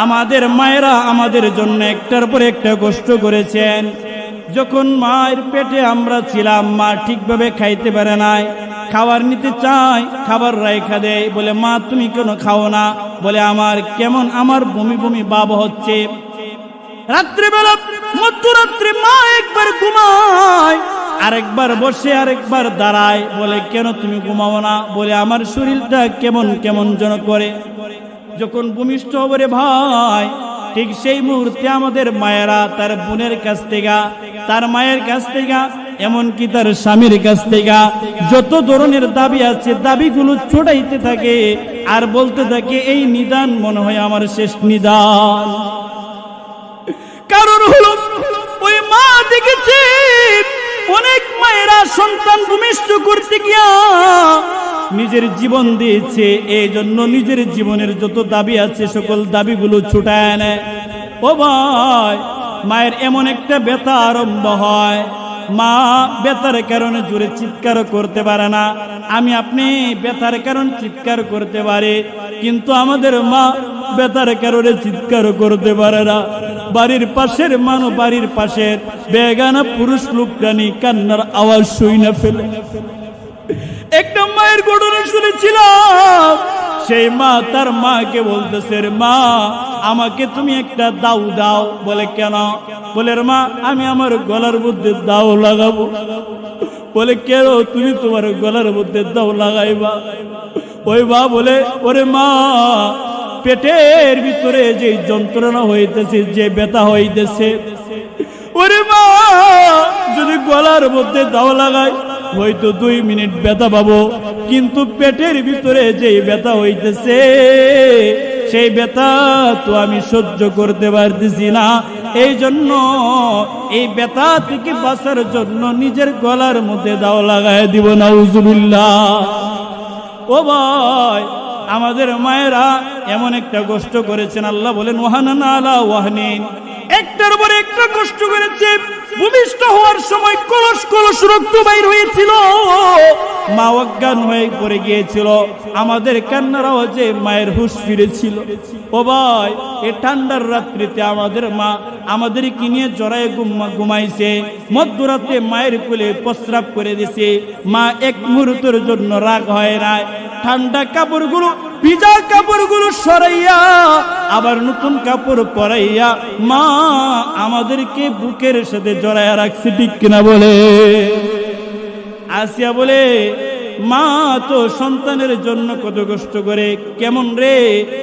আমাদের মায়েরা আমাদের জন্য একটার পর একটা কষ্ট করেছেন। যখন মায়ের পেটে আমরা ছিলাম, মা ঠিকভাবে খাইতে পারে নাই, খাবার নিতে চাই, খাবার রাইখা দেয়, বলে মা তুমি কেন খাও না? বলে আমার কেমন আমার বমি বমি ভাব হচ্ছে। রাত্রিবেলা মধ্যরাত্রে মা একবার ঘুমায়, আরেকবার বসে, আরেকবার দাঁড়ায়। বলে কেন তুমি ঘুমাও না? বলে আমার শরীরটা কেমন কেমন যেন করে। যখন ভূমিষ্ঠ হবে রে ভাই, ঠিক সেই মুহূর্তে আমাদের মায়েরা তার বোনের কাছ থেকে, তার মায়ের কাছ থেকে, এমনকি তার স্বামীর কাছ থেকে যত ধরনের দাবি আছে দাবিগুলো ছোটাইতে থাকে আর বলতে থাকে এই নিদান মনে হয় আমার শেষ নিদান। কারণ হলো ওই মা দেখেছে অনেক মায়েরা সন্তান ভূমিষ্ঠ করতে গিয়া নিজের জীবন দিয়েছে, এই জন্য নিজের জীবনের যত দাবি আছে সকল দাবিগুলো ছুটায় নেয়। ও ভাই, মায়ের এমন একটা ব্যথা আরম্ভ হয়, মা ব্যথার কারণে জোরে চিৎকার করতে পারে না। আমি আপনি ব্যথার কারণে চিৎকার করতে পারি, কিন্তু আমাদের মা ব্যথার কারণে চিৎকার করতে পারে না। বাড়ির পাশের মানুষ, বাড়ির পাশের বেগানা পুরুষ লোকটানি কান্নার আওয়াজ শুই না ফেলে। একটা মায়ের ঘটনা শুনেছিলাম, সেই মা তার মাকে বলতেছে মা আমাকে তুমি একটা দাও দাও। বলে কেন? বলে মা আমি আমার গলার মধ্যে দাও লাগাবো। বলে কেন তুমি তোমার গলার মধ্যে দাও লাগাইবা? ওই মা বলে ওরে মা পেটের ভিতরে যে যন্ত্রণা হইতেছে, যে ব্যথা হইতেছে, ওরে মা যদি গলার মধ্যে দাও লাগাই হয়তো 2 মিনিট ব্যথা পাবো, কিন্তু পেটের ভিতরে যে ব্যথা হইতেছে সেই ব্যথা তো আমি সহ্য করতে পারতেছি না। এই জন্য এই ব্যথা থেকে বাঁচার জন্য নিজের গলার মধ্যে দাও লাগায় দিব। নাউজুবিল্লাহ। ও ভাই, আমাদের মায়েরা এমন একটা কষ্ট করেছেন, আল্লাহ বলেন ওয়াহানান আলা ওয়াহনিন, একটার পরে একটা কষ্ট করেছে। ভূমিষ্ঠ হওয়ার সময় কলস কলস রক্ত বাইর হয়েছিল, মা অজ্ঞান হয়ে পড়ে গিয়েছিল, আমাদের কান্নার আওয়াজে মায়ের হুঁশ ফিরেছিল। ও ভাই, এ ঠান্ডার রাত্রিতে আমাদের মা আমাদেরকে নিয়ে জড়ায় ঘুমাইছে, মধ্যরাতে মায়ের কোলে প্রস্রাব করে দিছে। মা এক মুহূর্তের জন্য রাগ হয় নাই, ঠান্ডা কাপড়গুলো, ভিজা কাপড়গুলো সরাইয়া আবার নতুন কাপড় পরাইয়া মা আমাদেরকে বুকের সাথে জড়াইয়া রাখছে। ঠিক কিনা বলে? আসিয়া বলে মা তো সন্তানের জন্য কত কষ্ট করে, কেমন রে